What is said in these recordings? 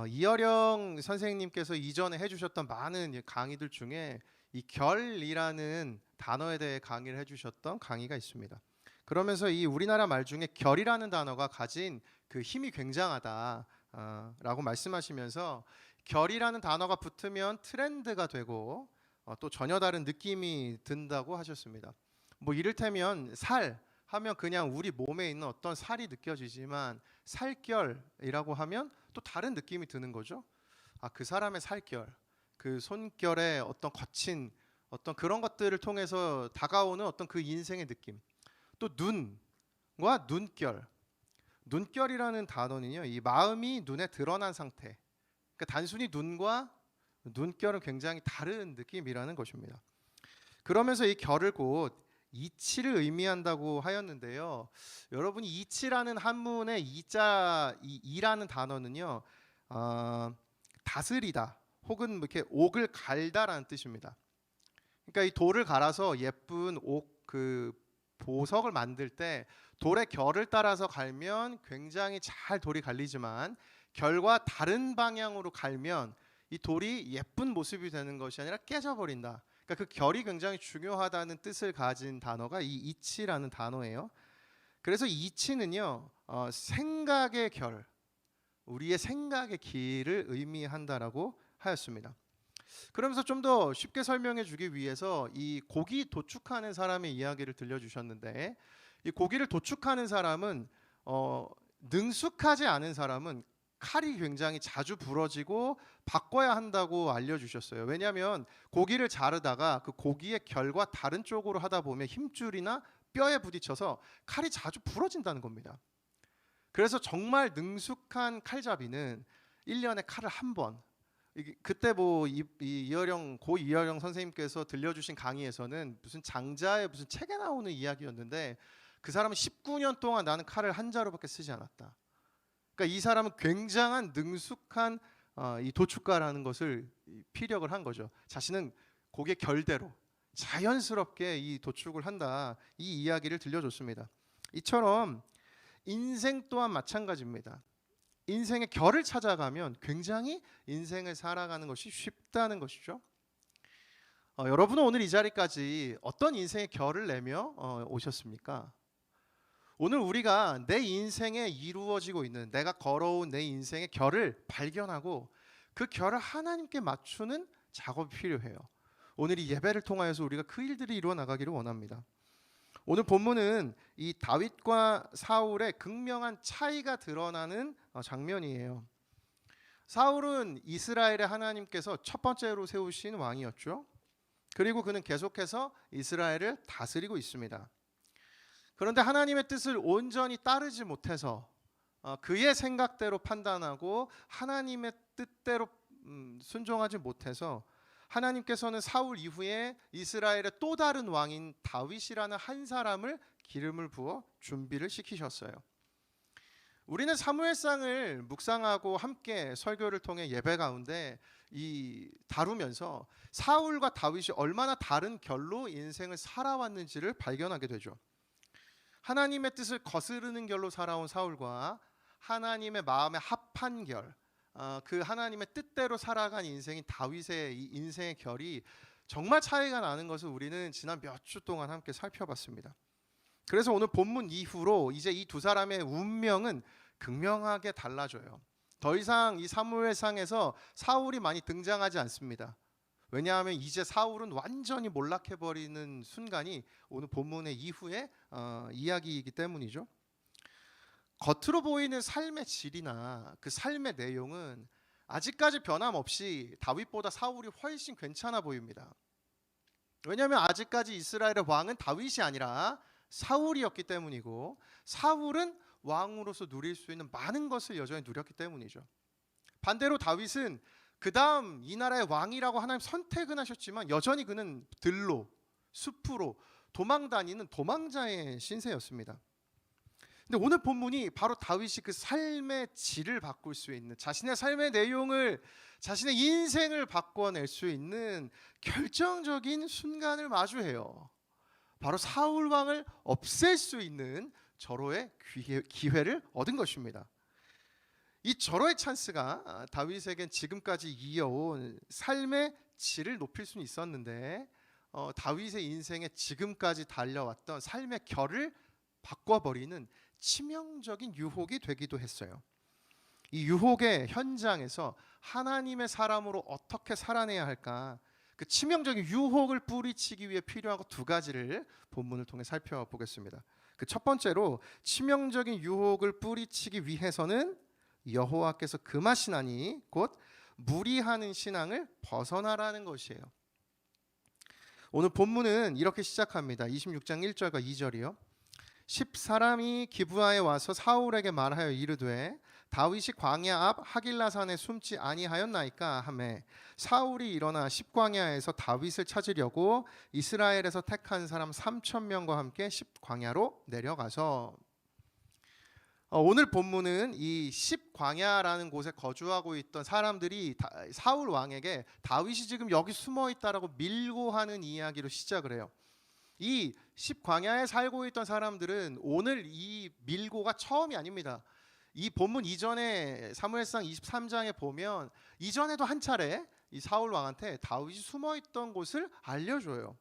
이어령 선생님께서 이전에 해주셨던 많은 강의들 중에 이 결이라는 단어에 대해 강의를 해주셨던 강의가 있습니다. 그러면서 이 우리나라 말 중에 결이라는 단어가 가진 그 힘이 굉장하다 라고 말씀하시면서 결이라는 단어가 붙으면 트렌드가 되고 또 전혀 다른 느낌이 든다고 하셨습니다. 뭐 이를테면 살 하면 그냥 우리 몸에 있는 어떤 살이 느껴지지만 살결이라고 하면 또 다른 느낌이 드는 거죠. 그 사람의 살결, 그 손결의 어떤 거친 어떤 그런 것들을 통해서 다가오는 어떤 그 인생의 느낌. 또 눈과 눈결. 눈결이라는 단어는요, 이 마음이 눈에 드러난 상태. 그러니까 단순히 눈과 눈결은 굉장히 다른 느낌이라는 것입니다. 그러면서 이 결을 곧 이치를 의미한다고 하였는데요. 여러분이 이치라는 한문의 이라는 단어는요, 다스리다 혹은 뭐 이렇게 옥을 갈다라는 뜻입니다. 그러니까 이 돌을 갈아서 예쁜 그 보석을 만들 때 돌의 결을 따라서 갈면 굉장히 잘 돌이 갈리지만 결과 다른 방향으로 갈면 이 돌이 예쁜 모습이 되는 것이 아니라 깨져버린다. 그러니까 그 결이 굉장히 중요하다는 뜻을 가진 단어가 이 이치라는 단어예요. 그래서 이치는요, 생각의 결, 우리의 생각의 길을 의미한다라고 하였습니다. 그러면서 좀 더 쉽게 설명해 주기 위해서 이 고기 도축하는 사람의 이야기를 들려주셨는데, 이 고기를 도축하는 사람은 능숙하지 않은 사람은 칼이 굉장히 자주 부러지고 바꿔야 한다고 알려주셨어요. 왜냐하면 고기를 자르다가 그 고기의 결과 다른 쪽으로 하다 보면 힘줄이나 뼈에 부딪혀서 칼이 자주 부러진다는 겁니다. 그래서 정말 능숙한 칼잡이는 1년에 칼을 한 번, 그때 뭐 고 이어령 선생님께서 들려주신 강의에서는 무슨 장자의 무슨 책에 나오는 이야기였는데, 그 사람은 19년 동안 나는 칼을 한 자루밖에 쓰지 않았다. 그러니까 이 사람은 굉장한 능숙한 이 도축가라는 것을 피력을 한 거죠. 자신은 고개 결대로 자연스럽게 이 도축을 한다, 이 이야기를 들려줬습니다. 이처럼 인생 또한 마찬가지입니다. 인생의 결을 찾아가면 굉장히 인생을 살아가는 것이 쉽다는 것이죠. 여러분은 오늘 이 자리까지 어떤 인생의 결을 내며 오셨습니까? 오늘 우리가 내 인생에 이루어지고 있는, 내가 걸어온 내 인생의 결을 발견하고 그 결을 하나님께 맞추는 작업이 필요해요. 오늘 이 예배를 통하여서 우리가 그 일들이 이루어 나가기를 원합니다. 오늘 본문은 이 다윗과 사울의 극명한 차이가 드러나는 장면이에요. 사울은 이스라엘의 하나님께서 첫 번째로 세우신 왕이었죠. 그리고 그는 계속해서 이스라엘을 다스리고 있습니다. 그런데 하나님의 뜻을 온전히 따르지 못해서 그의 생각대로 판단하고 하나님의 뜻대로 순종하지 못해서 하나님께서는 사울 이후에 이스라엘의 또 다른 왕인 다윗이라는 한 사람을 기름을 부어 준비를 시키셨어요. 우리는 사무엘상을 묵상하고 함께 설교를 통해 예배 가운데 다루면서 사울과 다윗이 얼마나 다른 결로 인생을 살아왔는지를 발견하게 되죠. 하나님의 뜻을 거스르는 결로 살아온 사울과 하나님의 마음에 합한 결, 그 하나님의 뜻대로 살아간 인생인 다윗의 이 인생의 결이 정말 차이가 나는 것을 우리는 지난 몇 주 동안 함께 살펴봤습니다. 그래서 오늘 본문 이후로 이제 이 두 사람의 운명은 극명하게 달라져요. 더 이상 이 사무엘상에서 사울이 많이 등장하지 않습니다. 왜냐하면 이제 사울은 완전히 몰락해버리는 순간이 오늘 본문의 이후의 이야기이기 때문이죠. 겉으로 보이는 삶의 질이나 그 삶의 내용은 아직까지 변함없이 다윗보다 사울이 훨씬 괜찮아 보입니다. 왜냐하면 아직까지 이스라엘의 왕은 다윗이 아니라 사울이었기 때문이고, 사울은 왕으로서 누릴 수 있는 많은 것을 여전히 누렸기 때문이죠. 반대로 다윗은 그 다음 이 나라의 왕이라고 하나님 선택은 하셨지만 여전히 그는 들로, 숲으로 도망다니는 도망자의 신세였습니다. 근데 오늘 본문이 바로 다윗이 그 삶의 질을 바꿀 수 있는, 자신의 삶의 내용을, 자신의 인생을 바꿔낼 수 있는 결정적인 순간을 마주해요. 바로 사울 왕을 없앨 수 있는 절호의 기회를 얻은 것입니다. 이 절호의 찬스가 다윗에겐 지금까지 이어온 삶의 질을 높일 수는 있었는데 다윗의 인생에 지금까지 달려왔던 삶의 결을 바꿔버리는 치명적인 유혹이 되기도 했어요. 이 유혹의 현장에서 하나님의 사람으로 어떻게 살아내야 할까, 그 치명적인 유혹을 뿌리치기 위해 필요한 것 두 가지를 본문을 통해 살펴보겠습니다. 그 첫 번째로 치명적인 유혹을 뿌리치기 위해서는 여호와께서 금하시나니 곧 무리하는 신앙을 벗어나라는 것이에요. 오늘 본문은 이렇게 시작합니다. 26장 1절과 2절이요. 10사람이 기브아에 와서 사울에게 말하여 이르되 다윗이 광야 앞 하길라산에 숨지 아니하였나이까 하매 사울이 일어나 십광야에서 다윗을 찾으려고 이스라엘에서 택한 사람 3,000명과 함께 십광야로 내려가서, 오늘 본문은 이 십광야라는 곳에 거주하고 있던 사람들이 사울 왕에게 다윗이 지금 여기 숨어 있다라고 밀고 하는 이야기로 시작을 해요. 이 십광야에 살고 있던 사람들은 오늘 이 밀고가 처음이 아닙니다. 이 본문 이전에 사무엘상 23장에 보면 이전에도 한 차례 이 사울 왕한테 다윗이 숨어 있던 곳을 알려줘요.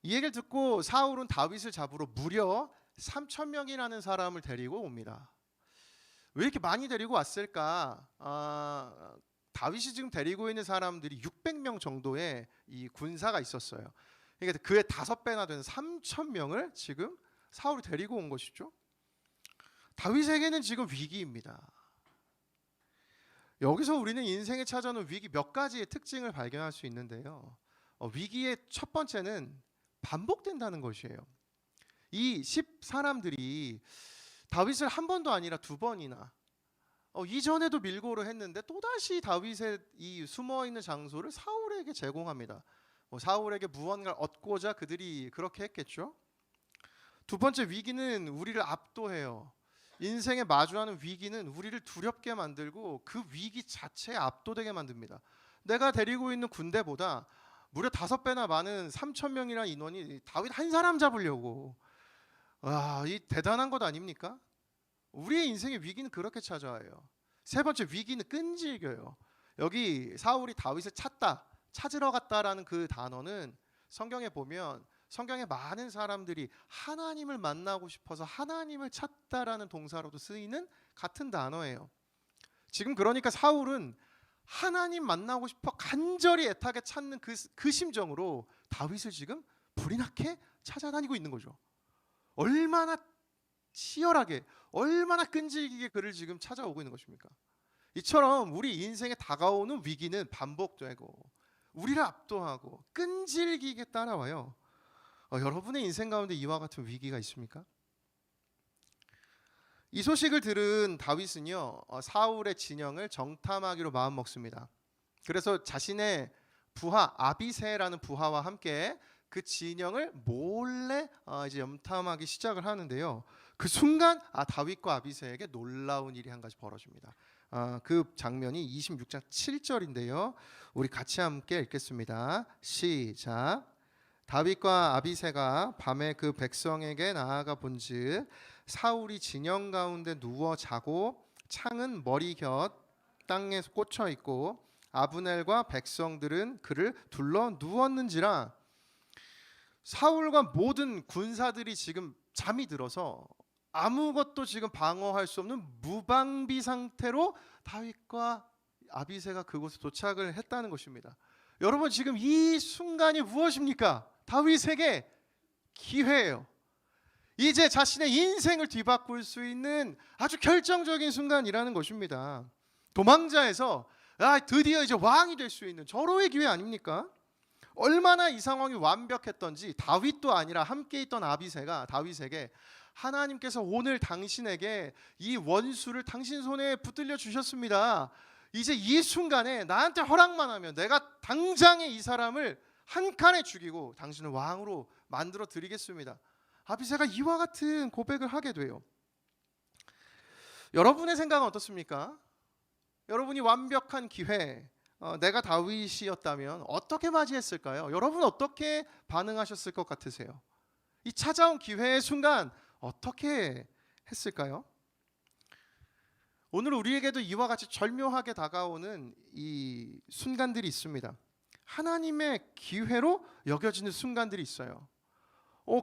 이 얘기를 듣고 사울은 다윗을 잡으러 무려 3,000명이라는 사람을 데리고 옵니다. 왜 이렇게 많이 데리고 왔을까? 다윗이 지금 데리고 있는 사람들이 600명 정도의 이 군사가 있었어요. 그러니까 그의 5배나 되는 3,000명을 지금 사울이 데리고 온 것이죠. 다윗에게는 지금 위기입니다. 여기서 우리는 인생에 찾아오는 위기 몇 가지의 특징을 발견할 수 있는데요. 위기의 첫 번째는 반복된다는 것이에요. 이 10사람들이 다윗을 한 번도 아니라 2번이나 이전에도 밀고를 했는데 또다시 다윗의 이 숨어있는 장소를 사울에게 제공합니다. 사울에게 무언가를 얻고자 그들이 그렇게 했겠죠. 두 번째 위기는 우리를 압도해요. 인생에 마주하는 위기는 우리를 두렵게 만들고 그 위기 자체에 압도되게 만듭니다. 내가 데리고 있는 군대보다 무려 5배나 많은 3,000명이라는 인원이 다윗 한 사람 잡으려고, 이 대단한 것 아닙니까? 우리의 인생의 위기는 그렇게 찾아와요. 세 번째 위기는 끈질겨요. 여기 사울이 다윗을 찾으러 갔다라는 그 단어는 성경에 보면 성경에 많은 사람들이 하나님을 만나고 싶어서 하나님을 찾다라는 동사로도 쓰이는 같은 단어예요. 지금 그러니까 사울은 하나님 만나고 싶어 간절히 애타게 찾는 그 심정으로 다윗을 지금 불이 나게 찾아다니고 있는 거죠. 얼마나 치열하게, 얼마나 끈질기게 그를 지금 찾아오고 있는 것입니까? 이처럼 우리 인생에 다가오는 위기는 반복되고 우리를 압도하고 끈질기게 따라와요. 여러분의 인생 가운데 이와 같은 위기가 있습니까? 이 소식을 들은 다윗은요, 사울의 진영을 정탐하기로 마음먹습니다. 그래서 자신의 부하 아비새라는 부하와 함께 그 진영을 몰래 이제 염탐하기 시작을 하는데요. 그 순간 다윗과 아비새에게 놀라운 일이 한 가지 벌어집니다. 그 장면이 26장 7절인데요. 우리 같이 함께 읽겠습니다. 시작. 다윗과 아비새가 밤에 그 백성에게 나아가 본즉 사울이 진영 가운데 누워 자고 창은 머리 곁 땅에 꽂혀 있고 아브넬과 백성들은 그를 둘러 누웠는지라. 사울과 모든 군사들이 지금 잠이 들어서 아무것도 지금 방어할 수 없는 무방비 상태로 다윗과 아비새가 그곳에 도착을 했다는 것입니다. 여러분, 지금 이 순간이 무엇입니까? 다윗에게 기회예요. 이제 자신의 인생을 뒤바꿀 수 있는 아주 결정적인 순간이라는 것입니다. 도망자에서 드디어 이제 왕이 될 수 있는 절호의 기회 아닙니까? 얼마나 이 상황이 완벽했던지 다윗도 아니라 함께 있던 아비새가 다윗에게 하나님께서 오늘 당신에게 이 원수를 당신 손에 붙들려 주셨습니다. 이제 이 순간에 나한테 허락만 하면 내가 당장에 이 사람을 한 칸에 죽이고 당신을 왕으로 만들어 드리겠습니다. 아비새가 이와 같은 고백을 하게 돼요. 여러분의 생각은 어떻습니까? 여러분이 완벽한 기회, 내가 다윗이었다면 어떻게 맞이했을까요? 여러분 어떻게 반응하셨을 것 같으세요? 이 찾아온 기회의 순간 어떻게 했을까요? 오늘 우리에게도 이와 같이 절묘하게 다가오는 이 순간들이 있습니다. 하나님의 기회로 여겨지는 순간들이 있어요.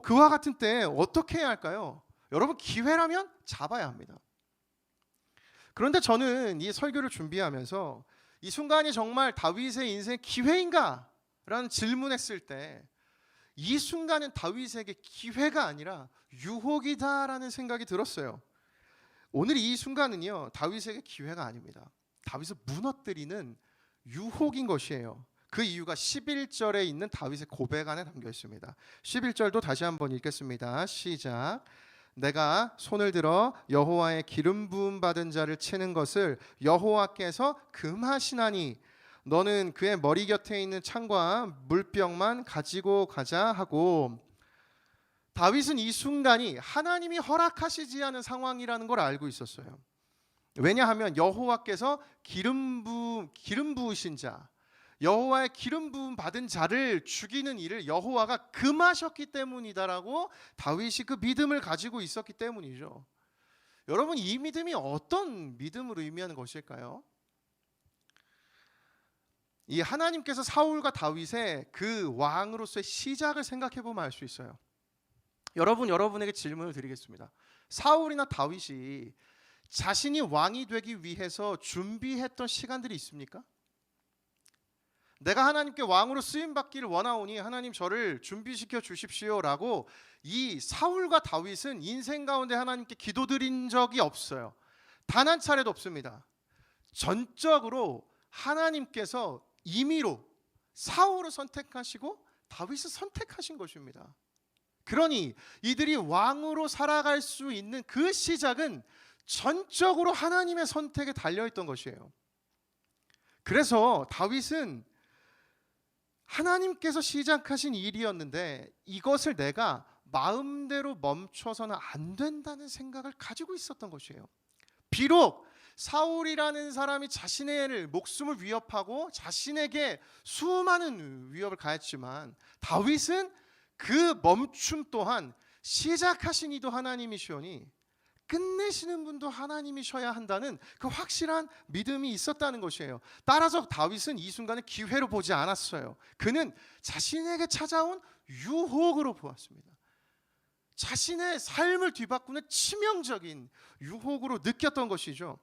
그와 같은 때 어떻게 해야 할까요? 여러분, 기회라면 잡아야 합니다. 그런데 저는 이 설교를 준비하면서 이 순간이 정말 다윗의 인생 기회인가? 라는 질문했을 때 이 순간은 다윗에게 기회가 아니라 유혹이다라는 생각이 들었어요. 오늘 이 순간은요, 다윗에게 기회가 아닙니다. 다윗을 무너뜨리는 유혹인 것이에요. 그 이유가 11절에 있는 다윗의 고백 안에 담겨 있습니다. 11절도 다시 한번 읽겠습니다. 시작. 내가 손을 들어 여호와의 기름 부음 받은 자를 치는 것을 여호와께서 금하시나니 너는 그의 머리 곁에 있는 창과 물병만 가지고 가자 하고, 다윗은 이 순간이 하나님이 허락하시지 않은 상황이라는 걸 알고 있었어요. 왜냐하면 여호와께서 기름 부으신 자, 여호와의 기름 부음 받은 자를 죽이는 일을 여호와가 금하셨기 때문이다라고 다윗이 그 믿음을 가지고 있었기 때문이죠. 여러분, 이 믿음이 어떤 믿음을 의미하는 것일까요? 이 하나님께서 사울과 다윗의 그 왕으로서의 시작을 생각해 보면 알 수 있어요. 여러분에게 질문을 드리겠습니다. 사울이나 다윗이 자신이 왕이 되기 위해서 준비했던 시간들이 있습니까? 내가 하나님께 왕으로 쓰임 받기를 원하오니 하나님 저를 준비시켜 주십시오라고 이 사울과 다윗은 인생 가운데 하나님께 기도드린 적이 없어요. 단 한 차례도 없습니다. 전적으로 하나님께서 임의로 사울을 선택하시고 다윗을 선택하신 것입니다. 그러니 이들이 왕으로 살아갈 수 있는 그 시작은 전적으로 하나님의 선택에 달려있던 것이에요. 그래서 다윗은 하나님께서 시작하신 일이었는데 이것을 내가 마음대로 멈춰서는 안 된다는 생각을 가지고 있었던 것이에요. 비록 사울이라는 사람이 자신의 목숨을 위협하고 자신에게 수많은 위협을 가했지만 다윗은 그 멈춤 또한 시작하신 이도 하나님이시오니 끝내시는 분도 하나님이셔야 한다는 그 확실한 믿음이 있었다는 것이에요. 따라서 다윗은 이 순간을 기회로 보지 않았어요. 그는 자신에게 찾아온 유혹으로 보았습니다. 자신의 삶을 뒤바꾸는 치명적인 유혹으로 느꼈던 것이죠.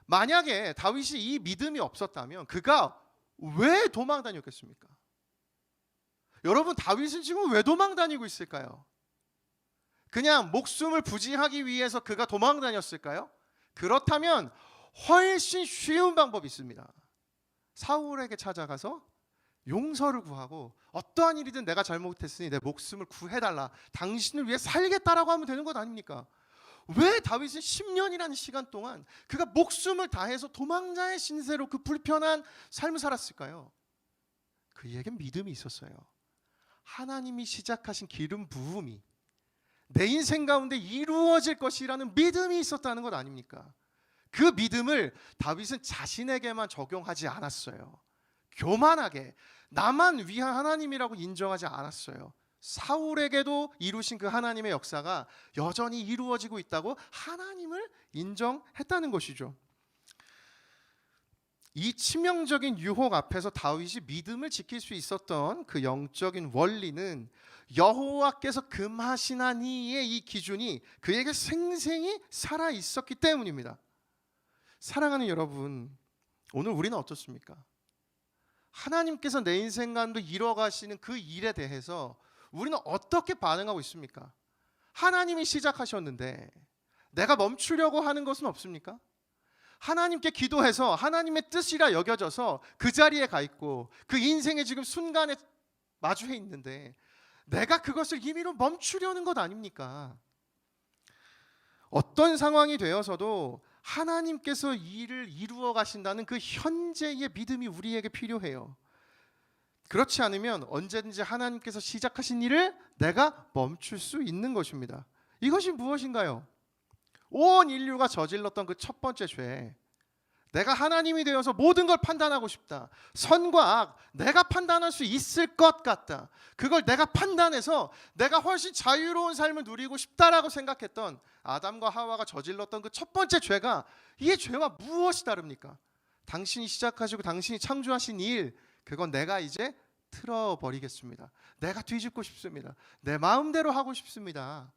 만약에 다윗이 이 믿음이 없었다면 그가 왜 도망 다녔겠습니까? 여러분, 다윗은 지금 왜 도망 다니고 있을까요? 그냥 목숨을 부지하기 위해서 그가 도망 다녔을까요? 그렇다면 훨씬 쉬운 방법이 있습니다. 사울에게 찾아가서 용서를 구하고 어떠한 일이든 내가 잘못했으니 내 목숨을 구해달라, 당신을 위해 살겠다라고 하면 되는 것 아닙니까? 왜 다윗은 10년이라는 시간 동안 그가 목숨을 다해서 도망자의 신세로 그 불편한 삶을 살았을까요? 그에겐 믿음이 있었어요. 하나님이 시작하신 기름 부음이 내 인생 가운데 이루어질 것이라는 믿음이 있었다는 것 아닙니까? 그 믿음을 다윗은 자신에게만 적용하지 않았어요. 교만하게 나만 위한 하나님이라고 인정하지 않았어요. 사울에게도 이루신 그 하나님의 역사가 여전히 이루어지고 있다고 하나님을 인정했다는 것이죠. 이 치명적인 유혹 앞에서 다윗이 믿음을 지킬 수 있었던 그 영적인 원리는 여호와께서 금하시나니의 이 기준이 그에게 생생히 살아 있었기 때문입니다. 사랑하는 여러분, 오늘 우리는 어떻습니까? 하나님께서 내 인생 가운데 이뤄가시는 그 일에 대해서 우리는 어떻게 반응하고 있습니까? 하나님이 시작하셨는데 내가 멈추려고 하는 것은 없습니까? 하나님께 기도해서 하나님의 뜻이라 여겨져서 그 자리에 가 있고 그 인생의 지금 순간에 마주해 있는데 내가 그것을 임의로 멈추려는 것 아닙니까? 어떤 상황이 되어서도 하나님께서 일을 이루어 가신다는 그 현재의 믿음이 우리에게 필요해요. 그렇지 않으면 언제든지 하나님께서 시작하신 일을 내가 멈출 수 있는 것입니다. 이것이 무엇인가요? 온 인류가 저질렀던 그 첫 번째 죄, 내가 하나님이 되어서 모든 걸 판단하고 싶다. 선과 악 내가 판단할 수 있을 것 같다. 그걸 내가 판단해서 내가 훨씬 자유로운 삶을 누리고 싶다라고 생각했던 아담과 하와가 저질렀던 그 첫 번째 죄가, 이 죄와 무엇이 다릅니까? 당신이 시작하시고 당신이 창조하신 일, 그건 내가 이제 틀어버리겠습니다. 내가 뒤집고 싶습니다. 내 마음대로 하고 싶습니다.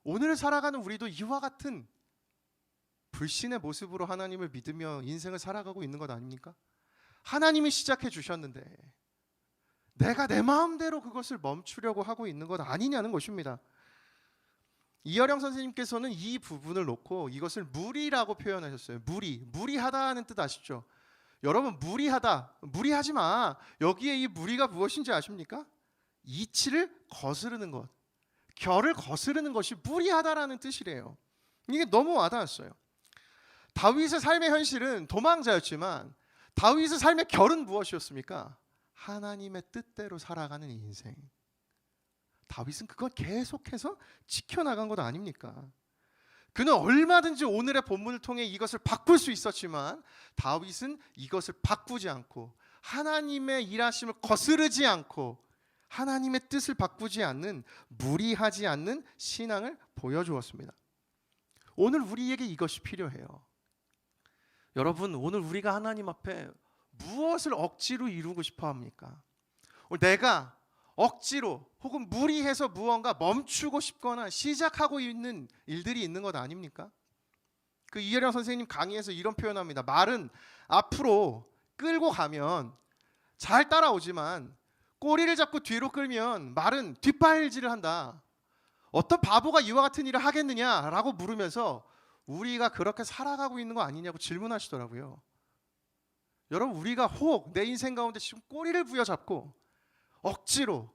오늘 살아가는 우리도 이와 같은 불신의 모습으로 하나님을 믿으며 인생을 살아가고 있는 것 아닙니까? 하나님이 시작해 주셨는데 내가 내 마음대로 그것을 멈추려고 하고 있는 것 아니냐는 것입니다. 이어령 선생님께서는 이 부분을 놓고 이것을 무리라고 표현하셨어요. 무리하다는 뜻 아시죠? 여러분, 무리하지 마. 여기에 이 무리가 무엇인지 아십니까? 이치를 거스르는 것, 결을 거스르는 것이 무리하다라는 뜻이래요. 이게 너무 와닿았어요. 다윗의 삶의 현실은 도망자였지만 다윗의 삶의 결은 무엇이었습니까? 하나님의 뜻대로 살아가는 인생. 다윗은 그걸 계속해서 지켜나간 것 아닙니까? 그는 얼마든지 오늘의 본문을 통해 이것을 바꿀 수 있었지만 다윗은 이것을 바꾸지 않고 하나님의 일하심을 거스르지 않고 하나님의 뜻을 바꾸지 않는, 무리하지 않는 신앙을 보여주었습니다. 오늘 우리에게 이것이 필요해요. 여러분, 오늘 우리가 하나님 앞에 무엇을 억지로 이루고 싶어 합니까? 내가 억지로 혹은 무리해서 무언가 멈추고 싶거나 시작하고 있는 일들이 있는 것 아닙니까? 그 이혜령 선생님 강의에서 이런 표현합니다. 말은 앞으로 끌고 가면 잘 따라오지만 꼬리를 잡고 뒤로 끌면 말은 뒷발질을 한다. 어떤 바보가 이와 같은 일을 하겠느냐라고 물으면서 우리가 그렇게 살아가고 있는 거 아니냐고 질문하시더라고요. 여러분, 우리가 혹 내 인생 가운데 지금 꼬리를 부여잡고 억지로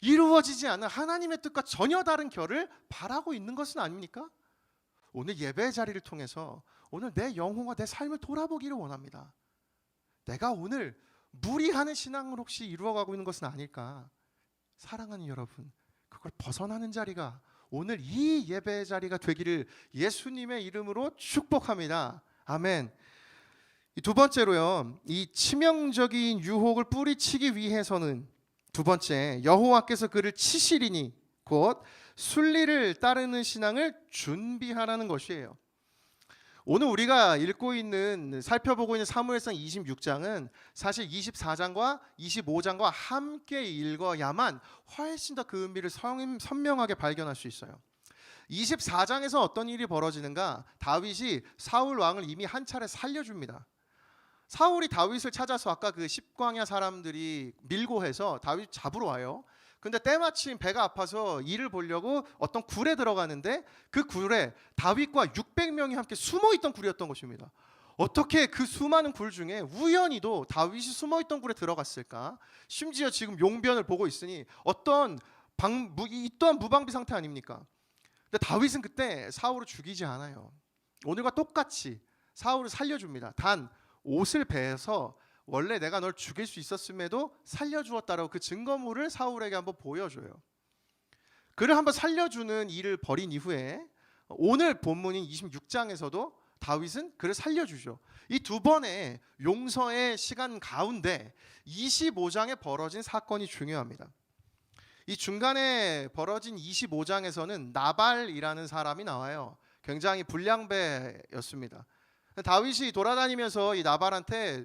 이루어지지 않은 하나님의 뜻과 전혀 다른 결을 바라고 있는 것은 아닙니까? 오늘 예배의 자리를 통해서 오늘 내 영혼과 내 삶을 돌아보기를 원합니다. 내가 오늘 무리하는 신앙을 혹시 이루어가고 있는 것은 아닐까? 사랑하는 여러분, 그걸 벗어나는 자리가 오늘 이 예배의 자리가 되기를 예수님의 이름으로 축복합니다. 아멘. 두 번째로요, 이 치명적인 유혹을 뿌리치기 위해서는 두 번째, 여호와께서 그를 치시리니 곧 순리를 따르는 신앙을 준비하라는 것이에요. 오늘 우리가 읽고 있는, 살펴보고 있는 사무엘상 26장은 사실 24장과 25장과 함께 읽어야만 훨씬 더 그 의미를 선명하게 발견할 수 있어요. 24장에서 어떤 일이 벌어지는가? 다윗이 사울 왕을 이미 한 차례 살려줍니다. 사울이 다윗을 찾아서 아까 그 십광야 사람들이 밀고 해서 다윗 잡으러 와요. 근데 때마침 배가 아파서 이를 보려고 어떤 굴에 들어가는데 그 굴에 다윗과 600명이 함께 숨어있던 굴이었던 것입니다. 어떻게 그 수많은 굴 중에 우연히도 다윗이 숨어있던 굴에 들어갔을까? 심지어 지금 용변을 보고 있으니 이 또한 무방비 상태 아닙니까? 근데 다윗은 그때 사울을 죽이지 않아요. 오늘과 똑같이 사울을 살려줍니다. 단 옷을 베어서 원래 내가 널 죽일 수 있었음에도 살려주었다라고 그 증거물을 사울에게 한번 보여줘요. 그를 한번 살려주는 일을 벌인 이후에 오늘 본문인 26장에서도 다윗은 그를 살려주죠. 이 두 번의 용서의 시간 가운데 25장에 벌어진 사건이 중요합니다. 이 중간에 벌어진 25장에서는 나발이라는 사람이 나와요. 굉장히 불량배였습니다. 다윗이 돌아다니면서 이 나발한테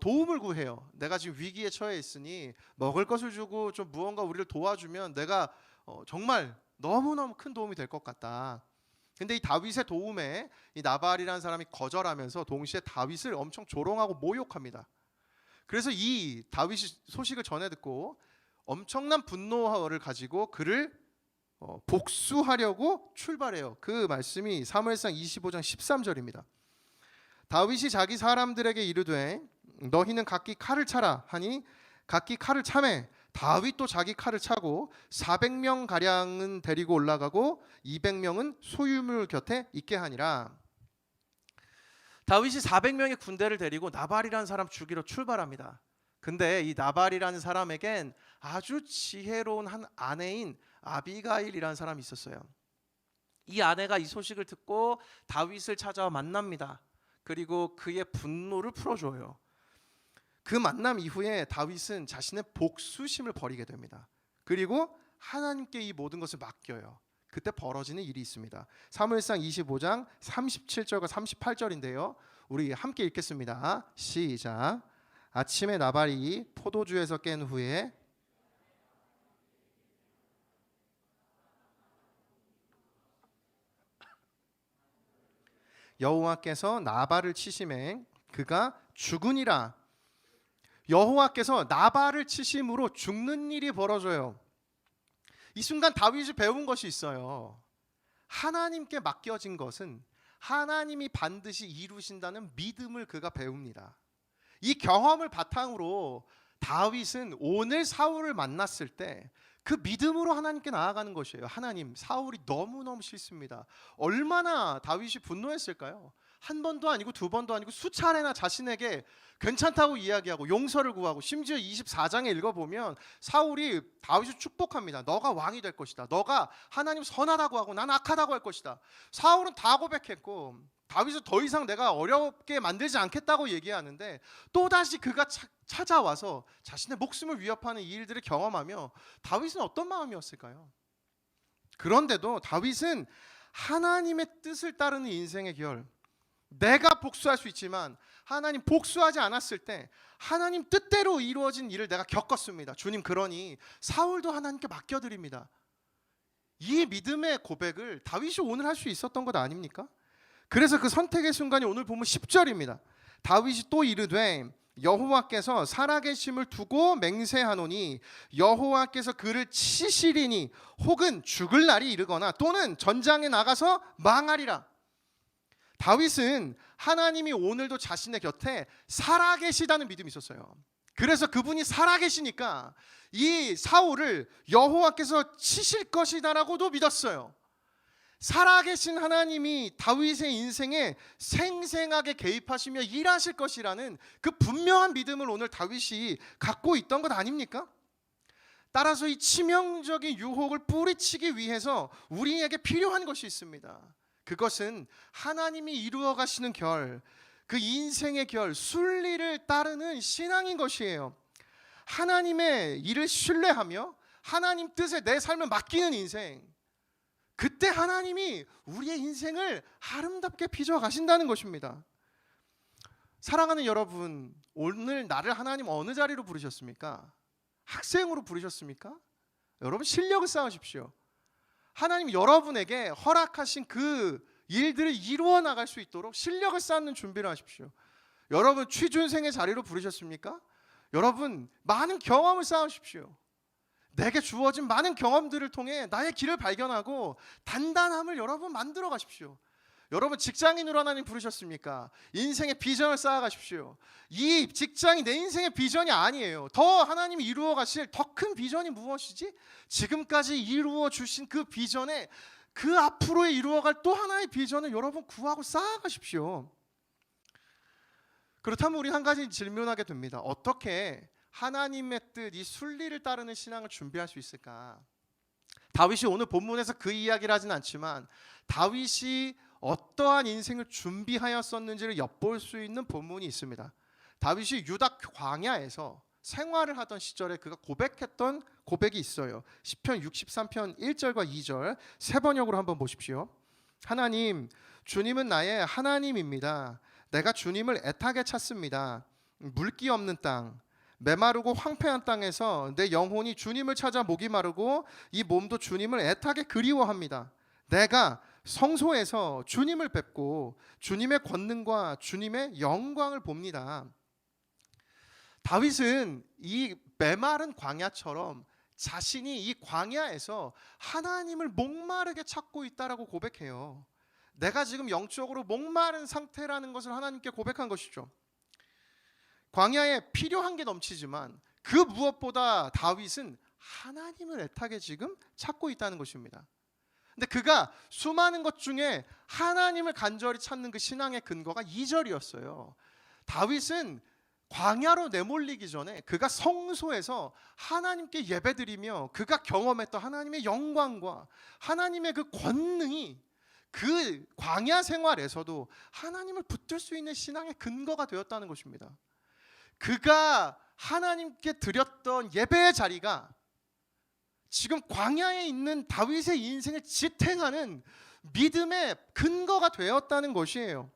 도움을 구해요. 내가 지금 위기에 처해 있으니 먹을 것을 주고 좀 무언가 우리를 도와주면 내가 정말 너무너무 큰 도움이 될 것 같다. 근데 이 다윗의 도움에 이 나발이라는 사람이 거절하면서 동시에 다윗을 엄청 조롱하고 모욕합니다. 그래서 이 다윗이 소식을 전해 듣고 엄청난 분노를 가지고 그를 복수하려고 출발해요. 그 말씀이 사무엘상 25장 13절입니다. 다윗이 자기 사람들에게 이르되 너희는 각기 칼을 차라 하니 각기 칼을 차매 다윗도 자기 칼을 차고 400명 가량은 데리고 올라가고 200명은 소유물 곁에 있게 하니라. 다윗이 400명의 군대를 데리고 나발이라는 사람 죽이러 출발합니다. 근데 이 나발이라는 사람에겐 아주 지혜로운 한 아내인 아비가일이라는 사람이 있었어요. 이 아내가 이 소식을 듣고 다윗을 찾아와 만납니다. 그리고 그의 분노를 풀어줘요. 그 만남 이후에 다윗은 자신의 복수심을 버리게 됩니다. 그리고 하나님께 이 모든 것을 맡겨요. 그때 벌어지는 일이 있습니다. 사무엘상 25장 37절과 38절인데요. 우리 함께 읽겠습니다. 시작. 아침에 나발이 포도주에서 깬 후에 여호와께서 나발을 치심에 그가 죽으니라. 여호와께서 나발을 치심으로 죽는 일이 벌어져요. 이 순간 다윗이 배운 것이 있어요. 하나님께 맡겨진 것은 하나님이 반드시 이루신다는 믿음을 그가 배웁니다. 이 경험을 바탕으로 다윗은 오늘 사울을 만났을 때 그 믿음으로 하나님께 나아가는 것이에요. 하나님, 사울이 너무너무 싫습니다. 얼마나 다윗이 분노했을까요? 한 번도 아니고 두 번도 아니고 수차례나 자신에게 괜찮다고 이야기하고 용서를 구하고, 심지어 24장에 읽어보면 사울이 다윗을 축복합니다. 너가 왕이 될 것이다. 너가 하나님 선하다고 하고 난 악하다고 할 것이다. 사울은 다 고백했고 다윗은 더 이상 내가 어렵게 만들지 않겠다고 얘기하는데 또다시 그가 찾아와서 자신의 목숨을 위협하는 이 일들을 경험하며 다윗은 어떤 마음이었을까요? 그런데도 다윗은 하나님의 뜻을 따르는 인생의 결, 내가 복수할 수 있지만 하나님 복수하지 않았을 때 하나님 뜻대로 이루어진 일을 내가 겪었습니다. 주님, 그러니 사울도 하나님께 맡겨드립니다. 이 믿음의 고백을 다윗이 오늘 할 수 있었던 것 아닙니까? 그래서 그 선택의 순간이 오늘 보면 10절입니다. 다윗이 또 이르되 여호와께서 살아계심을 두고 맹세하노니 여호와께서 그를 치시리니 혹은 죽을 날이 이르거나 또는 전장에 나가서 망하리라. 다윗은 하나님이 오늘도 자신의 곁에 살아계시다는 믿음이 있었어요. 그래서 그분이 살아계시니까 이 사울을 여호와께서 치실 것이다라고도 믿었어요. 살아계신 하나님이 다윗의 인생에 생생하게 개입하시며 일하실 것이라는 그 분명한 믿음을 오늘 다윗이 갖고 있던 것 아닙니까? 따라서 이 치명적인 유혹을 뿌리치기 위해서 우리에게 필요한 것이 있습니다. 그것은 하나님이 이루어 가시는 결, 그 인생의 결, 순리를 따르는 신앙인 것이에요. 하나님의 일을 신뢰하며 하나님 뜻에 내 삶을 맡기는 인생, 그때 하나님이 우리의 인생을 아름답게 빚어 가신다는 것입니다. 사랑하는 여러분, 오늘 나를 하나님 어느 자리로 부르셨습니까? 학생으로 부르셨습니까? 여러분, 실력을 쌓으십시오. 하나님 여러분에게 허락하신 그 일들을 이루어 나갈 수 있도록 실력을 쌓는 준비를 하십시오. 여러분, 취준생의 자리로 부르셨습니까? 여러분, 많은 경험을 쌓으십시오. 내게 주어진 많은 경험들을 통해 나의 길을 발견하고 단단함을 여러분 만들어 가십시오. 여러분, 직장인으로 하나님 부르셨습니까? 인생의 비전을 쌓아 가십시오. 이 직장이 내 인생의 비전이 아니에요. 더 하나님이 이루어 가실 더 큰 비전이 무엇이지? 지금까지 이루어 주신 그 비전에 그 앞으로 이루어갈 또 하나의 비전을 여러분 구하고 쌓아 가십시오. 그렇다면 우리 한 가지 질문하게 됩니다. 어떻게 하나님의 뜻, 이 순리를 따르는 신앙을 준비할 수 있을까? 다윗이 오늘 본문에서 그 이야기를 하진 않지만 다윗이 어떠한 인생을 준비하였었는지를 엿볼 수 있는 본문이 있습니다. 다윗이 유다 광야에서 생활을 하던 시절에 그가 고백했던 고백이 있어요. 시편 63편 1절과 2절 세 번역으로 한번 보십시오. 하나님, 주님은 나의 하나님입니다. 내가 주님을 애타게 찾습니다. 물기 없는 땅, 메마르고 황폐한 땅에서 내 영혼이 주님을 찾아 목이 마르고 이 몸도 주님을 애타게 그리워합니다. 내가 성소에서 주님을 뵙고 주님의 권능과 주님의 영광을 봅니다. 다윗은 이 메마른 광야처럼 자신이 이 광야에서 하나님을 목마르게 찾고 있다라고 고백해요. 내가 지금 영적으로 목마른 상태라는 것을 하나님께 고백한 것이죠. 광야에 필요한 게 넘치지만 그 무엇보다 다윗은 하나님을 애타게 지금 찾고 있다는 것입니다. 근데 그가 수많은 것 중에 하나님을 간절히 찾는 그 신앙의 근거가 2절이었어요. 다윗은 광야로 내몰리기 전에 그가 성소에서 하나님께 예배드리며 그가 경험했던 하나님의 영광과 하나님의 그 권능이 그 광야 생활에서도 하나님을 붙들 수 있는 신앙의 근거가 되었다는 것입니다. 그가 하나님께 드렸던 예배의 자리가 지금 광야에 있는 다윗의 인생을 지탱하는 믿음의 근거가 되었다는 것이에요.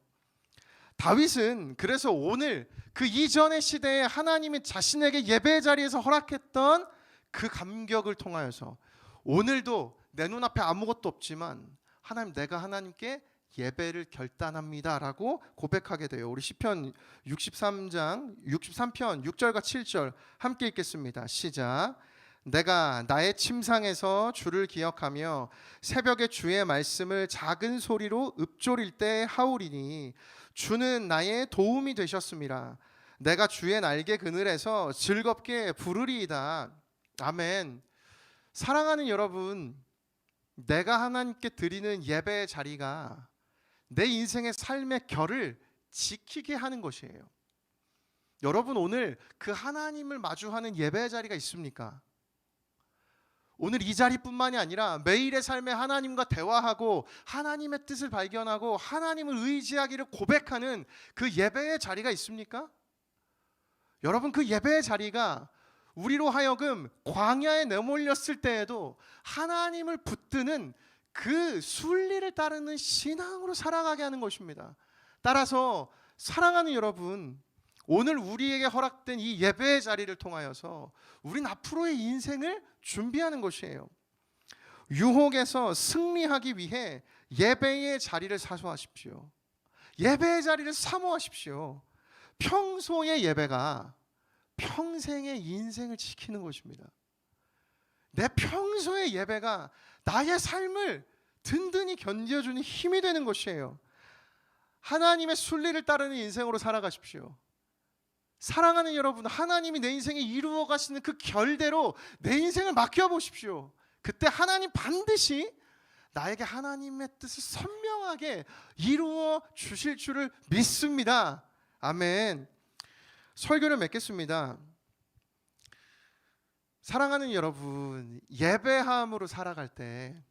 다윗은 그래서 오늘 그 이전의 시대에 하나님이 자신에게 예배의 자리에서 허락했던 그 감격을 통하여서 오늘도 내 눈앞에 아무것도 없지만 하나님, 내가 하나님께 예배를 결단합니다 라고 고백하게 돼요. 우리 시편 63편 6절과 7절 함께 읽겠습니다. 시작. 내가 나의 침상에서 주를 기억하며 새벽에 주의 말씀을 작은 소리로 읊조릴 때 하오리니 주는 나의 도움이 되셨음이라. 내가 주의 날개 그늘에서 즐겁게 부르리이다. 아멘. 사랑하는 여러분, 내가 하나님께 드리는 예배의 자리가 내 인생의 삶의 결을 지키게 하는 것이에요. 여러분, 오늘 그 하나님을 마주하는 예배의 자리가 있습니까? 오늘 이 자리뿐만이 아니라 매일의 삶에 하나님과 대화하고 하나님의 뜻을 발견하고 하나님을 의지하기를 고백하는 그 예배의 자리가 있습니까? 여러분, 그 예배의 자리가 우리로 하여금 광야에 내몰렸을 때에도 하나님을 붙드는 그 순리를 따르는 신앙으로 살아가게 하는 것입니다. 따라서 사랑하는 여러분, 오늘 우리에게 허락된 이 예배의 자리를 통하여서 우린 앞으로의 인생을 준비하는 것이에요. 유혹에서 승리하기 위해 예배의 자리를 사수하십시오. 예배의 자리를 사모하십시오. 평소의 예배가 평생의 인생을 지키는 것입니다. 내 평소의 예배가 나의 삶을 든든히 견뎌주는 힘이 되는 것이에요. 하나님의 순리를 따르는 인생으로 살아가십시오. 사랑하는 여러분, 하나님이 내 인생에 이루어 가시는 그 결대로 내 인생을 맡겨보십시오. 그때 하나님 반드시 나에게 하나님의 뜻을 선명하게 이루어 주실 줄을 믿습니다. 아멘. 설교를 맺겠습니다. 사랑하는 여러분, 예배함으로 살아갈 때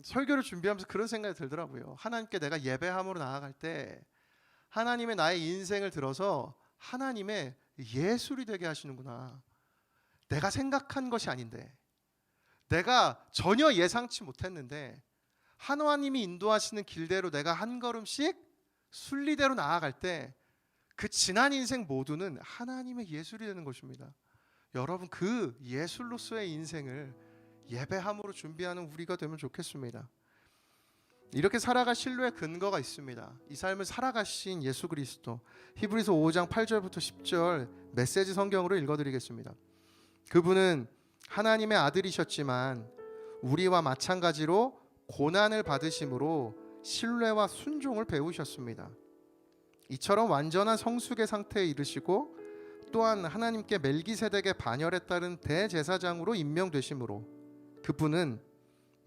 설교를 준비하면서 그런 생각이 들더라고요. 하나님께 내가 예배함으로 나아갈 때 하나님의 나의 인생을 들어서 하나님의 예술이 되게 하시는구나. 내가 생각한 것이 아닌데, 내가 전혀 예상치 못했는데 하나님이 인도하시는 길대로 내가 한 걸음씩 순리대로 나아갈 때 그 지난 인생 모두는 하나님의 예술이 되는 것입니다. 여러분, 그 예술로서의 인생을 예배함으로 준비하는 우리가 되면 좋겠습니다. 이렇게 살아갈 신뢰의 근거가 있습니다. 이 삶을 살아가신 예수 그리스도. 히브리서 5장 8절부터 10절 메시지 성경으로 읽어드리겠습니다. 그분은 하나님의 아들이셨지만 우리와 마찬가지로 고난을 받으심으로 신뢰와 순종을 배우셨습니다. 이처럼 완전한 성숙의 상태에 이르시고 또한 하나님께 멜기세덱의 반열에 따른 대제사장으로 임명되심으로 그분은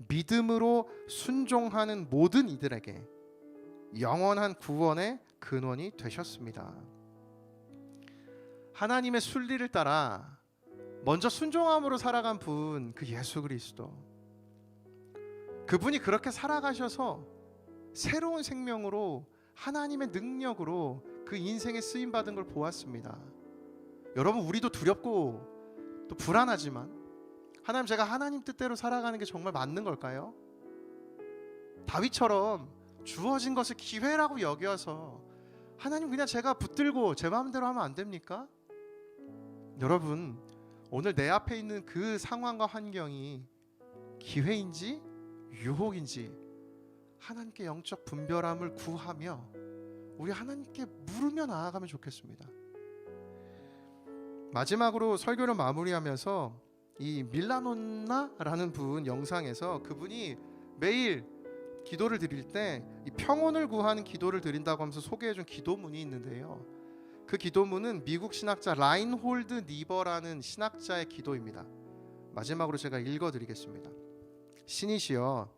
믿음으로 순종하는 모든 이들에게 영원한 구원의 근원이 되셨습니다. 하나님의 순리를 따라 먼저 순종함으로 살아간 분, 그 예수 그리스도. 그분이 그렇게 살아가셔서 새로운 생명으로 하나님의 능력으로 그 인생에 쓰임받은 걸 보았습니다. 여러분, 우리도 두렵고 또 불안하지만 하나님, 제가 하나님 뜻대로 살아가는 게 정말 맞는 걸까요? 다윗처럼 주어진 것을 기회라고 여겨서 하나님, 그냥 제가 붙들고 제 마음대로 하면 안 됩니까? 여러분, 오늘 내 앞에 있는 그 상황과 환경이 기회인지 유혹인지 하나님께 영적 분별함을 구하며 우리 하나님께 물으며 나아가면 좋겠습니다. 마지막으로 설교를 마무리하면서 이 밀라노나라는 분 영상에서 그분이 매일 기도를 드릴 때 이 평온을 구하는 기도를 드린다고 하면서 소개해준 기도문이 있는데요. 그 기도문은 미국 신학자 라인홀드 니버라는 신학자의 기도입니다. 마지막으로 제가 읽어드리겠습니다. 신이시여,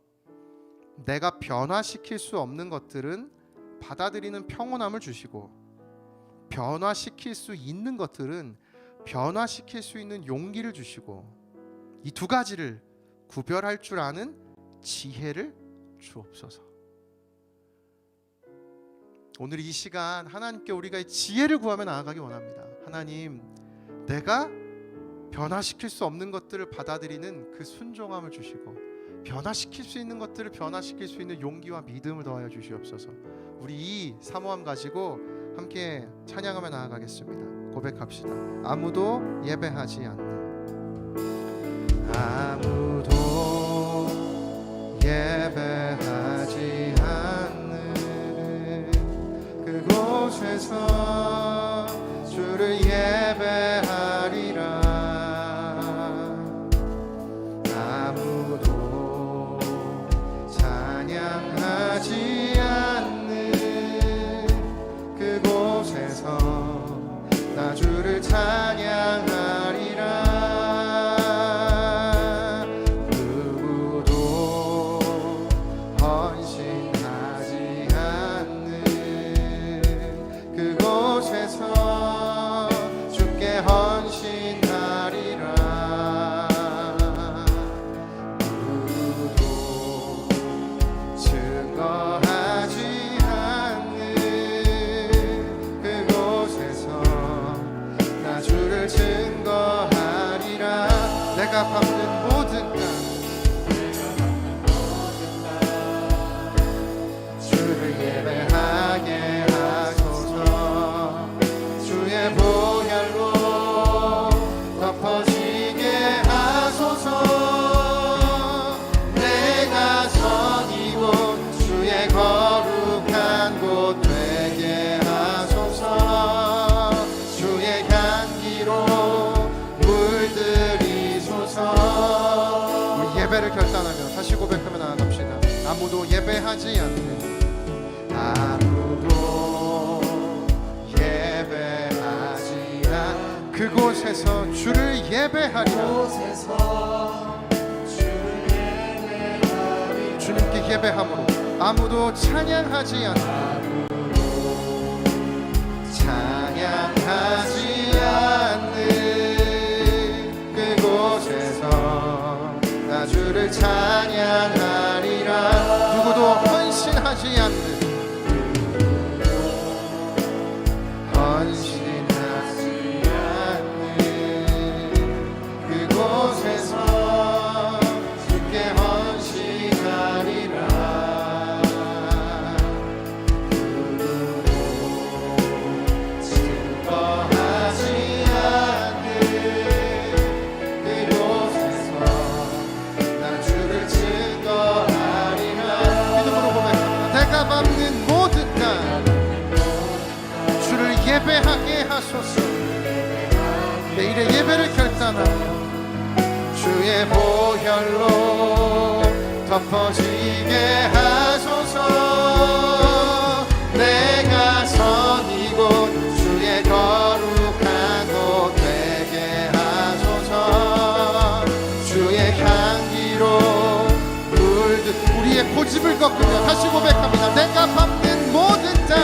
내가 변화시킬 수 없는 것들은 받아들이는 평온함을 주시고 변화시킬 수 있는 것들은 변화시킬 수 있는 용기를 주시고 이 두 가지를 구별할 줄 아는 지혜를 주옵소서. 오늘 이 시간 하나님께 우리가 지혜를 구하며 나아가기 원합니다. 하나님, 내가 변화시킬 수 없는 것들을 받아들이는 그 순종함을 주시고, 변화시킬 수 있는 것들을 변화시킬 수 있는 용기와 믿음을 더하여 주시옵소서. 우리 이 사모함 가지고 함께 찬양하며 나아가겠습니다. 고백합시다. 아무도 예배하지 않는, 아무도 예배하지 않는 그곳에서 주를 예배하리라. 아무도 찬양하지 않는 그곳에서 나 주를 찬양하리라. 누구도 헌신하지 않는 그곳에서 주께 헌신하리라. 누구도 증거하지 않는 그곳에서 나 주를 증거하리라. 내가 밟는 모든 땅, 주를 예배하게 하소서. 주의 보혈로 덮어지게 하소서. 내가 선 이곳 주의 거룩한 곳 되게 하소서. 주의 향기로 물들이소서. 우리 예배를 결단하며 다시 고백하며 나아갑시다. 아무도 예배하지 않는, 아무도 예배하지 않는 그곳에서 주를 예배하리라. 주님께 예배함으로 아무도 찬양하지 않는, 찬양하지 않는 그곳에서 나 주를 찬양하리라. 누구도 헌신하지 않는, 헌신하지 않는 그곳에서 주께 헌신하리라. 누구도 증거하지 않는 그곳에서 난 주를 증거하리라. 믿음으로 고백합니다. 내가 밟는 모든 땅, 주를 예배하게 하소서. 내일의 예배를 결단하며 주의 보혈로 덮어지게 하소서. 내가 선 이곳 주의 거룩한 곳 되게 하소서. 주의 향기로 물든 우리의 고집을 꺾으며 다시 고백합니다. 내가 밟는 모든 땅,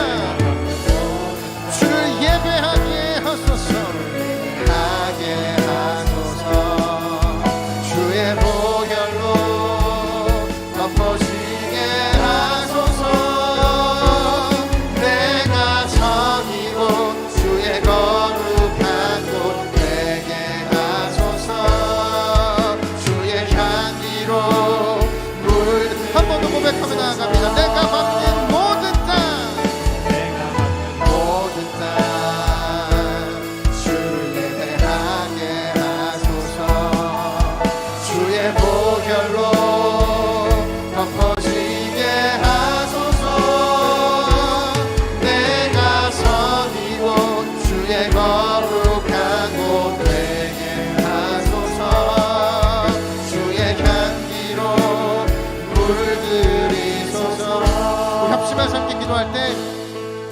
주를 예배하게 하소서. 하게 하소서. 주의 보혈로 덮어지게 하소서. 내가 선 이곳 주의 거룩한 곳 되게 하소서. 주의 향기로 물든 한 번 더 고백하며 나아갑니다. 내가 밟는 모든 땅, 모든 땅 주를 예배하게 하소서. 주의 보혈로 덮어지게 하소서. 내가 선 이곳 주의 거룩한 곳 되게 하소서. 주의 향기로 물들이소서. 우리 합심해서 함께 기도할 때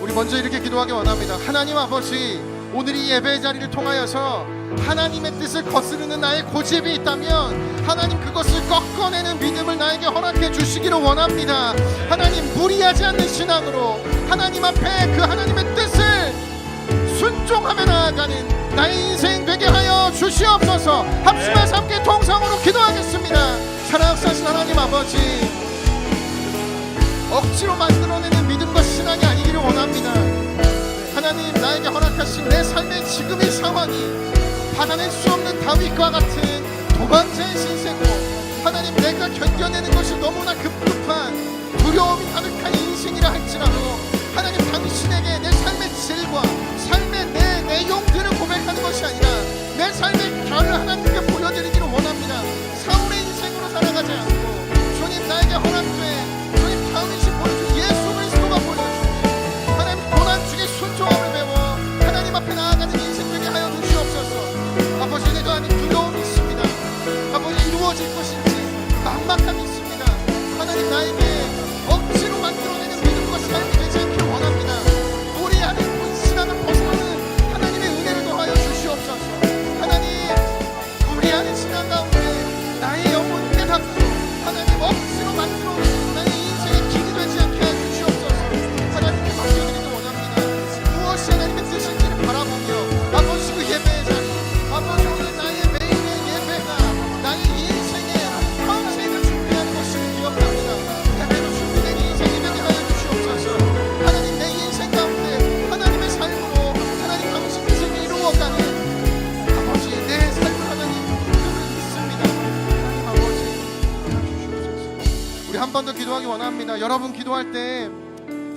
우리 먼저 이렇게 기도하기 원합니다. 하나님 아버지, 오늘 이 예배 자리를 통하여서 하나님의 뜻을 거스르는 나의 고집이 있다면 하나님 그것을 꺾어내는 믿음을 나에게 허락해 주시기를 원합니다. 하나님, 무리하지 않는 신앙으로 하나님 앞에 그 하나님의 뜻을 순종하며 나아가는 나의 인생 되게 하여 주시옵소서. 합심해서 함께 통성으로 기도하겠습니다. 사랑하신 하나님 아버지, 억지로 만들어내는 믿음과 신앙 시간이 아니기를 원합니다. 하나님, 나에게 허락하신 내 삶의 지금의 상황이 받아낼 수 없는 다윗과 같은 도망자의 신세고, 하나님, 내가 견뎌내는 것이 너무나 급급한 두려움이 가득한 인생이라 할지라도 하나님, 당신에게 내 삶의 질과 삶의 내 내용들을 고백하는 것이 아니라 내 삶의 결을 하나님께 보여드리기를 원합니다. 사울의 인생으로 살아가지 않고 주님, 나에게 허락돼 주님 다윗이 보여준 예수 그리스도가 보여주신 하나님 고난 중에 순종함을 배워 하나님 앞에 나아가는 인생 되게 하여 주시옵소서. 아버지, 내가 아닌 두려움이 있습니다. 아버지, 이루어질 것인지 막막함이 있습니다. 하나님, 나에게 억지로 만들어내는 믿음과 삶이 되지 않길 원합니다. 우리 안에 시간을 벗어나는 하나님의 은혜를 더하여 주시옵소서. 하나님, 우리 안에 시간 가운데 나의 영혼 깨닫고 하나님 억지로 만들어내는 나의 인생의 길이 되지 않게 하여 주시옵소서. 하나님께 맡겨드리기 원합니다. 무엇이 하나님의 뜻인지를 바라보며 아버지, 그 예배의 자리, 아버지, 오늘 나의 매일의 예배가 나의 인생의 평생을 준비하는 것을 기억합니다. 예배로 준비된 인생이 되게 하여 주시옵소서. 하나님, 내 인생 가운데 하나님의 삶으로 하나님 당신 인생을 이루어가는 아버지, 내 삶을 하나님 믿음을 믿습니다. 하나님 아버지, 주시옵소서. 우리 한 번 더 기도하기 원합니다. 여러분, 기도할 때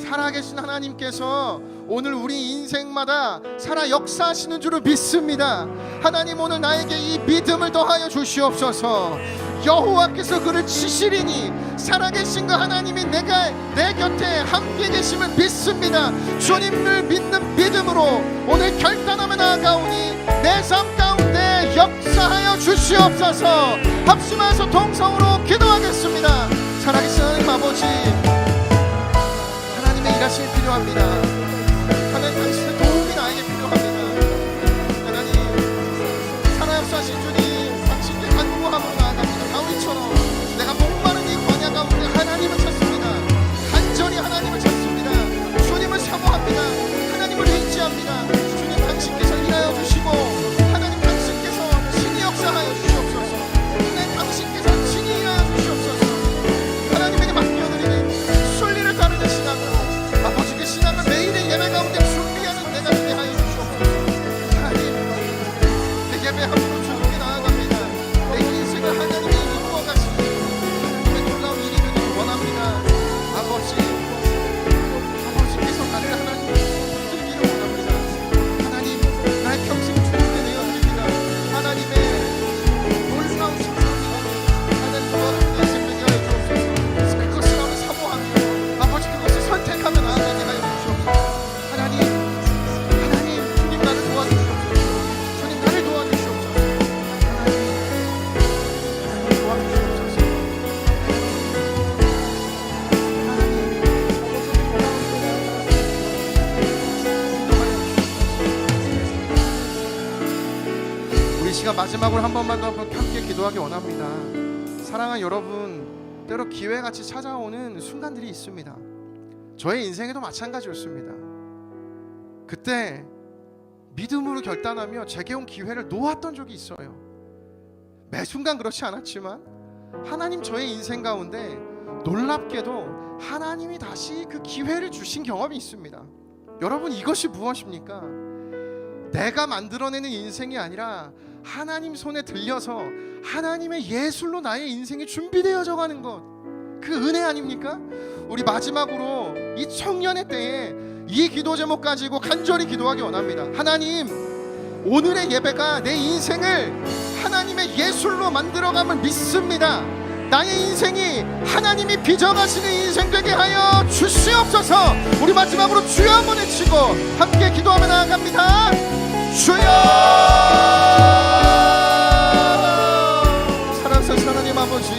살아계신 하나님께서 오늘 우리 인생마다 살아 역사하시는 줄을 믿습니다. 하나님, 오늘 나에게 이 믿음을 더하여 주시옵소서. 여호와께서 그를 치시리니 살아계신 그 하나님이 내 곁에 함께 계심을 믿습니다. 주님을 믿는 믿음으로 오늘 결단하며 나아가오니 내 삶 가운데 역사하여 주시옵소서. 합심하여서 동성으로 기도하겠습니다. 살아계신 하나님 아버지, 하나님의 일하심이 필요합니다. 하나님, 당신의 도움이 나에게 필요합니다. 하나님, 살아 역사하신 주님, 당신께 간구하고 나아갑니다. 다윗처럼 내가 목마른 이 광야 가운데 하나님을 찾습니다. 간절히 하나님을 찾습니다. 주님을 사모합니다. 하나님을 의지합니다. 주님, 당신께서 일하여 주시고 하나님, 당신께서 친히 역사하여 주시옵소서. 하나님, 당신께서 친히 일하여 주시옵소서. 하나님에게 맡겨드리는 순리를 따르는 신앙으로 아버지, 그 신앙을 매일의 예배 가운데 준비하는 내가 되게 하여 주시옵소서. 하나님, 내 예배함으로 주님께 나아갑니다. 내 인생을 하나님이 이루어 가시는 하나님의 놀라운 일이 되기를 원합니다. 아버지께서 나를 하나님 붙들기를 원합니다. 하나님, 나의 평생 주님께 내어드립니다. 하나님의 놀라운 신성 하나님과 함께 인생 되게 하여 주옵소서. 그것을 나를 사모하며 아버지, 그것을 선택하며 나아가게 하여 주시옵소서. 하나님, 주님 나를 도와주시옵소서. 주님 나를 도와주시옵소서. 하나님 도와주시옵소서. 우리 시간 마지막으로 한 번만 더 함께 기도하기 원합니다. 사랑하는 여러분, 때로 기회같이 찾아오는 순간들이 있습니다. 저의 인생에도 마찬가지였습니다. 그때 믿음으로 결단하며 제게 온 기회를 놓았던 적이 있어요. 매 순간 그렇지 않았지만 하나님, 저의 인생 가운데 놀랍게도 하나님이 다시 그 기회를 주신 경험이 있습니다. 여러분, 이것이 무엇입니까? 내가 만들어내는 인생이 아니라 하나님 손에 들려서 하나님의 예술로 나의 인생이 준비되어져 가는 것, 그 은혜 아닙니까? 우리 마지막으로 이 청년의 때에 이 기도 제목 가지고 간절히 기도하기 원합니다. 하나님, 오늘의 예배가 내 인생을 하나님의 예술로 만들어감을 믿습니다. 나의 인생이 하나님이 빚어가시는 인생 되게 하여 주시옵소서. 우리 마지막으로 주여 한번 외치고 함께 기도하며 나아갑니다. 주여! 사랑하는 하나님 아버지,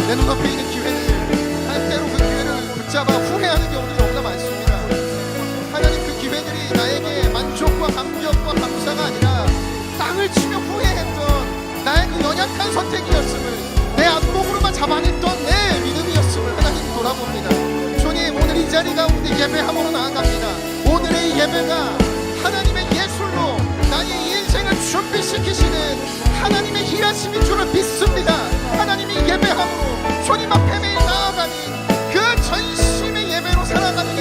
내 눈앞에 있는 기회를, 때로 그 기회를 붙잡아 후회하는 경우도 너무나 많습니다. 하나님, 그 기회들이 나에게 만족과 감격과 감사가 아니라 땅을 치며 후회했던 나의 그 연약한 선택이었음을, 내 안목으로만 잡아냈던 내 믿음이었음을 하나님 돌아봅니다. 주님, 오늘 이 자리 가운데 예배함으로 나아갑니다. 오늘의 예배가 하나님의 예술로 나의 인생을 준비시키시는 하나님의 일하심인 줄을 믿습니다. 하나님이 예배함으로 주님 앞에 매일 나아가는 그 전심의 예배로 살아가는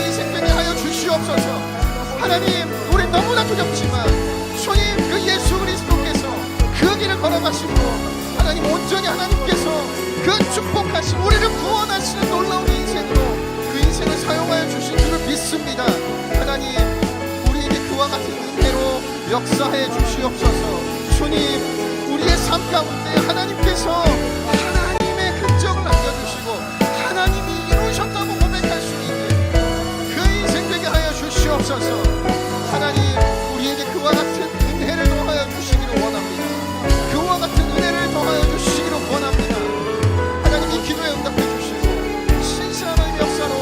두렵지만 주님 그 예수 그리스도께서 그 길을 걸어가시고 하나님 온전히 하나님께서 그 축복하신 우리를 구원하시는 놀라운 인생으로 그 인생을 사용하여 주신 줄을 믿습니다. 하나님 우리에게 그와 같은 은혜로 역사해 주시옵소서. 주님 우리의 삶 가운데 하나님께서 하나님의 흔적을 남겨주시고 하나님이 이루셨다고 고백할 수 있는 그 인생 되게 하여 주시옵소서. 하나님 우리에게 그와 같은 은혜를 더하여 주시기를 원합니다. 그와 같은 은혜를 더하여 주시기를 원합니다. 하나님 이 기도에 응답해 주시고 신실한 하나님의 역사로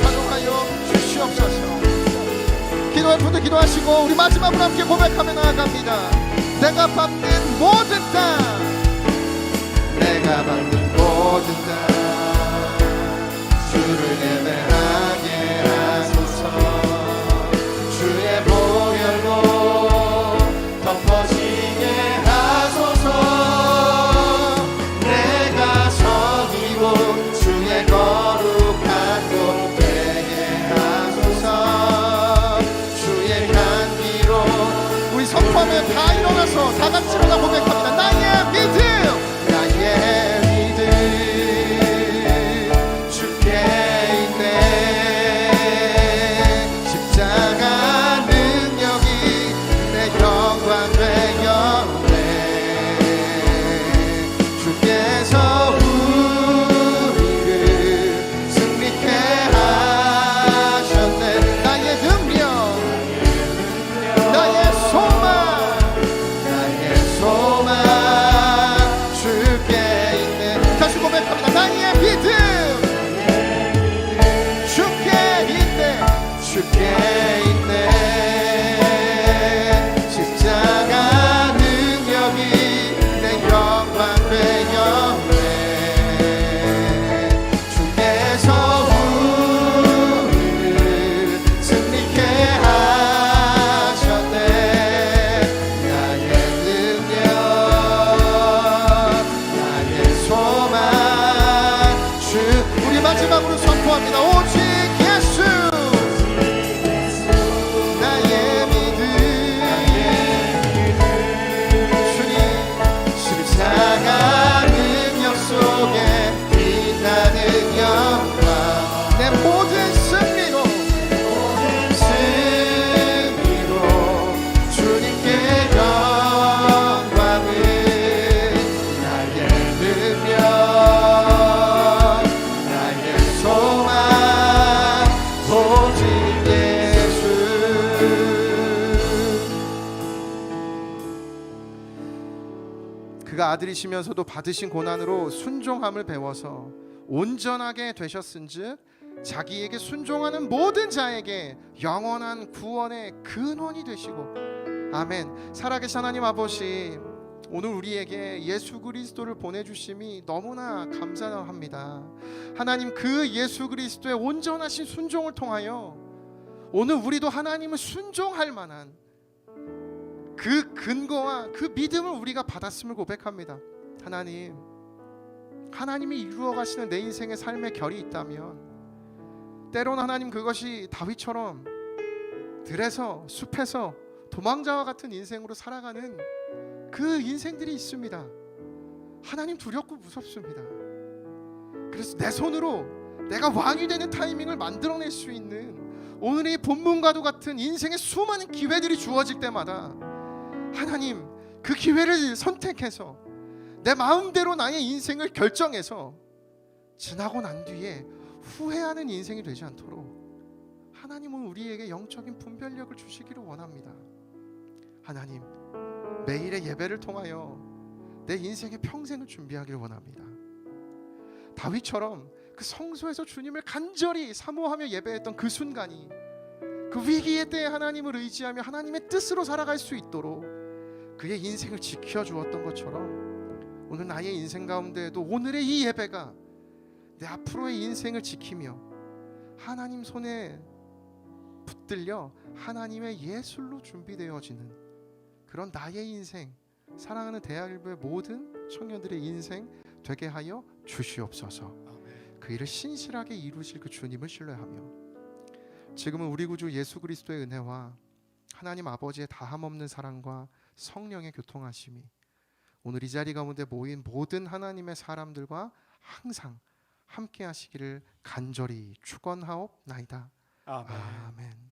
작용하여 주시옵소서. 기도할 분들 기도하시고 우리 마지막으로 함께 고백하며 나아갑니다. 내가 밟는 모든 땅, 내가 밟는 모든 땅 주를 예배하게 하소서. 주의 보혈로 덮어지게 하소서. 내가 섬기고 주의 거룩한 곳 되게 하소서. 주의 향기로 우리 선포하면 다 일어나서 다 같이 일어나 고백합니다. 나의 믿음, 나의 믿음 주께 있네. 십자가 능력이 내 영광 되었네. 주께서 우리를 승리케 하셨네. 나의 능력, 나의 소망, 나의 소망 주께 있네. 다시 고백합니다. 나의 믿음 주께 있네. 주께 있네. 십자가 능력이 내 영광 되었네. 주께서 우리를 승리케 하셨네. 나의 능력, 나의 소망 주. 우리 마지막으로 선포합니다. 오직 예수, 나의 믿음. 주님 십자가 능력 속에 빛나는 영광, 내 모든 승리로 주님께 영광을. 나의 능력, 나의 소망 오직 예수. 그가 아들이시면서도 받으신 고난으로 순종함을 배워서 온전하게 되셨은즉 자기에게 순종하는 모든 자에게 영원한 구원의 근원이 되시고. 아멘. 살아계신 하나님 아버지, 오늘 우리에게 예수 그리스도를 보내주심이 너무나 감사합니다. 하나님 그 예수 그리스도의 온전하신 순종을 통하여 오늘 우리도 하나님을 순종할 만한 그 근거와 그 믿음을 우리가 받았음을 고백합니다. 하나님, 하나님이 이루어 가시는 내 인생의 삶의 결이 있다면 때로는 하나님 그것이 다윗처럼 들에서 숲에서 도망자와 같은 인생으로 살아가는 그 인생들이 있습니다. 하나님 두렵고 무섭습니다. 그래서 내 손으로 내가 왕이 되는 타이밍을 만들어낼 수 있는 오늘의 본문과도 같은 인생의 수많은 기회들이 주어질 때마다 하나님 그 기회를 선택해서 내 마음대로 나의 인생을 결정해서 지나고 난 뒤에 후회하는 인생이 되지 않도록 하나님은 우리에게 영적인 분별력을 주시기를 원합니다. 하나님 매일의 예배를 통하여 내 인생의 평생을 준비하기를 원합니다. 다윗처럼 그 성소에서 주님을 간절히 사모하며 예배했던 그 순간이 그 위기의 때에 하나님을 의지하며 하나님의 뜻으로 살아갈 수 있도록 그의 인생을 지켜주었던 것처럼 오늘 나의 인생 가운데에도 오늘의 이 예배가 내 앞으로의 인생을 지키며 하나님 손에 붙들려 하나님의 예술로 준비되어지는 그런 나의 인생, 사랑하는 대학일부의 모든 청년들의 인생 되게 하여 주시옵소서. 그 일을 신실하게 이루실 그 주님을 신뢰하며 지금은 우리 구주 예수 그리스도의 은혜와 하나님 아버지의 다함없는 사랑과 성령의 교통하심이 오늘 이 자리 가운데 모인 모든 하나님의 사람들과 항상 함께 하시기를 간절히 축원하옵나이다. 아멘. 아멘.